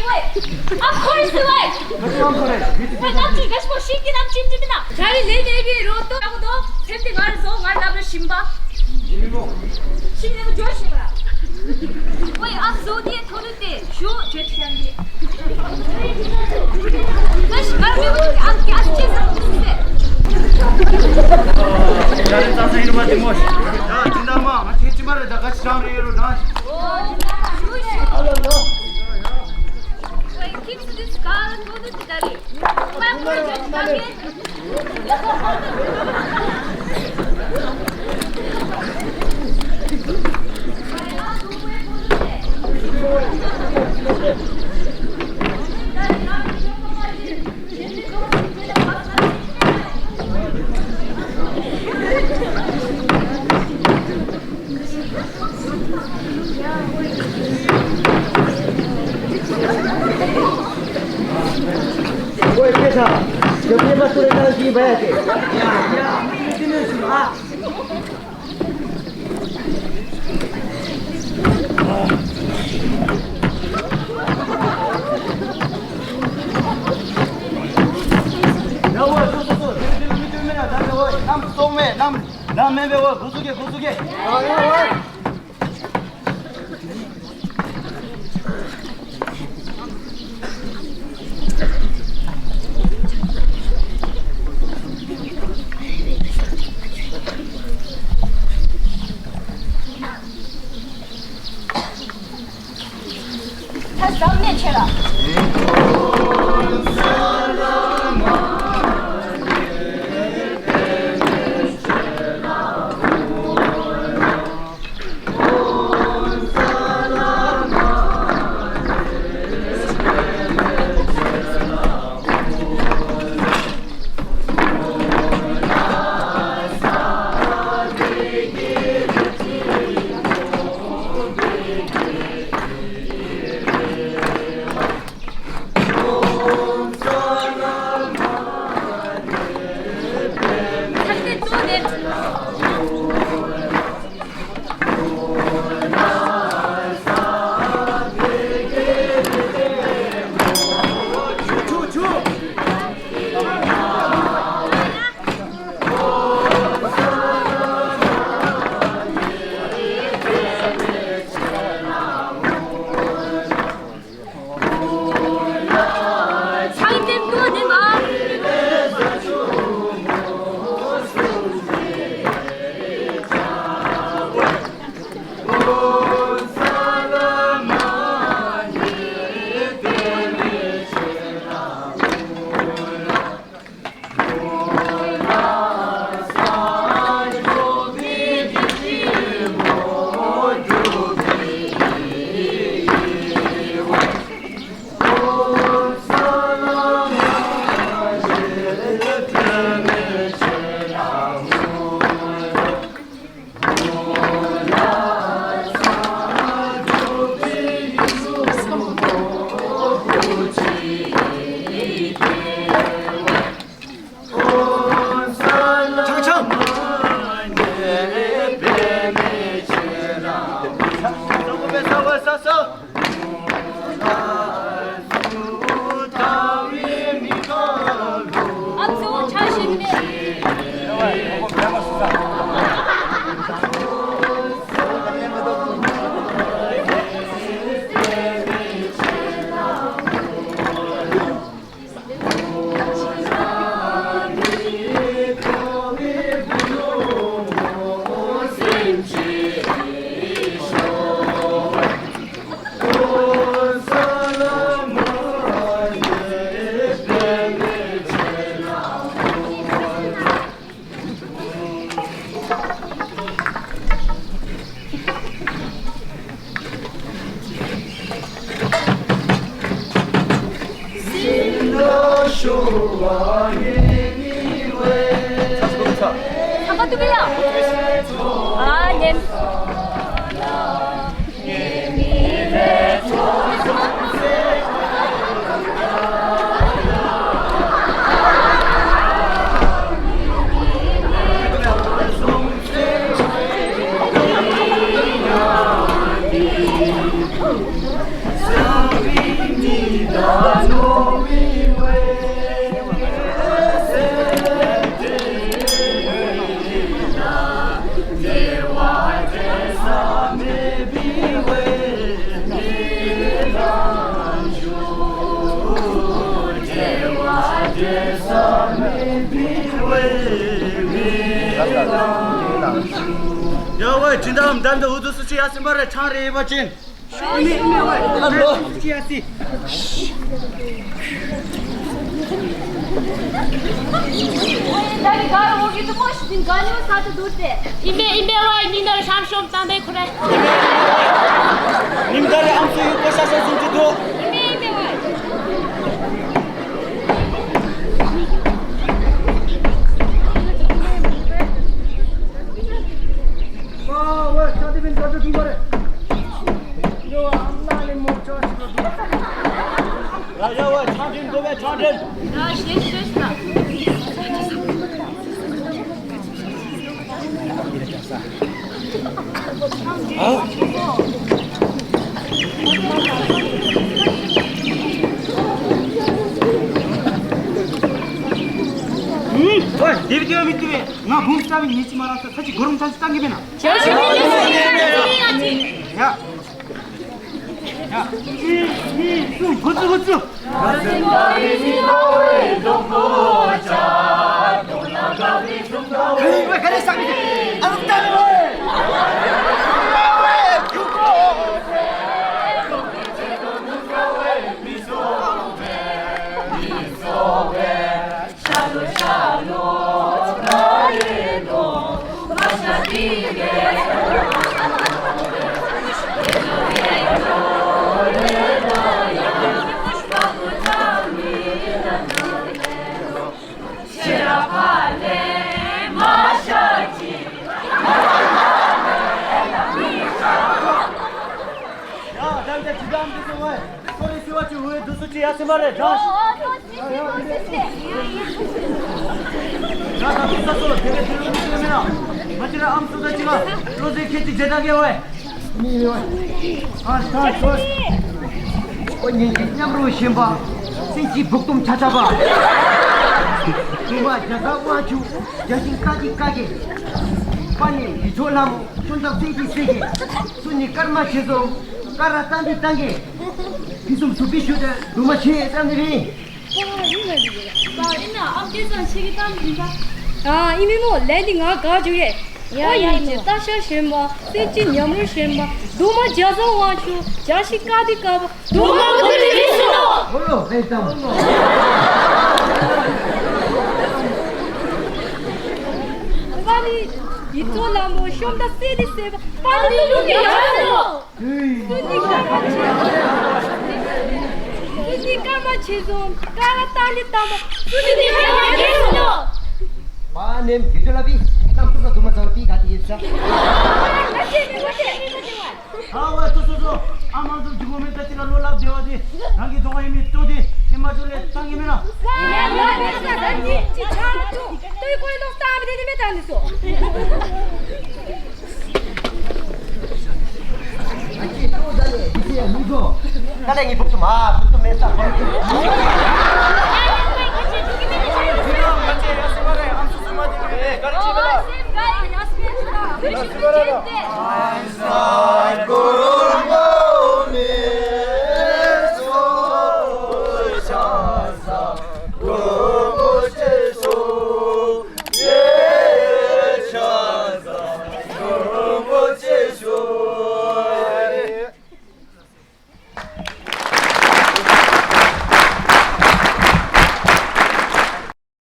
course why? Why 남친 가시고 신기 남친집이나 자리 내내비 로또 하고도 샘대 말해서 말 나면 신바 신내면 좋아하시구나 왜 앞소디에 토를 때쇼 죄치한디 다시 말 외우지 않게 앉혀서 무슨데 잘했다 이놈아 디모시 야 진담아 같이 했지 말아 다 같이 다음으로 나 keeps this car and go to the daddy. My project target. Oi, Krishna, eu vim para tu entrar aqui, vai aqui.他上面去了。 누구야? 아, 님. Sorry, 여와 진담 담도 우두스치 야스마레 차례 버진 이미 와 지야시 나리 가로 오기도 멋있는 가니오 사도 도대 이메와 니들 샴숑 땅대 그래 님들이 암수 유고 사서 진주도 이메와 와 차디빈 저도 기버래 요 암나니 못 저시도 야와 차딘 도배 차딘 아 실수했다 와 데비디오 밑에 나 봉스탑이 있지 말아서 같이 걸음 찬스 당기면아 야 고추 왜 그래 쌍미들 야스마레 자. 나 비쌌어. 되게 들으면아. 맞지라 암수다지가 로제 캐치 제작에 와. 니 와. 아, 다 좋아. 언니 냠으로 심바. 생지 복동 찾아봐. 이봐 자가고 아주 자신까지 까게. 빨리 이졸라무 손잡 세기. 손이 깔맞춰서 깔아 땅게. 비좀 수비쇼데 누마치 땀들이 아 이미 뭐 랜딩아 가지게 야야 이제 다시 셴마 세지 냠을 셴마 도마 자서 와추 자식까지 가봐 도마 그들이 있어 뭘로 일단 빨리 이토나무 숑다 세디 세바 빨리 여기 야서 그러니까 마치좀 까라따리따마 그러니까 계속 마님 기절라비 남쪽으로 도마서 비가디 있어 아와 또소소 아마도 죽으면 다치라 놀랍 되어디 나기 동아이미 또디 이마줄에 땅이면아 누구 나랭이 복도 마 복도 메사 가르치면아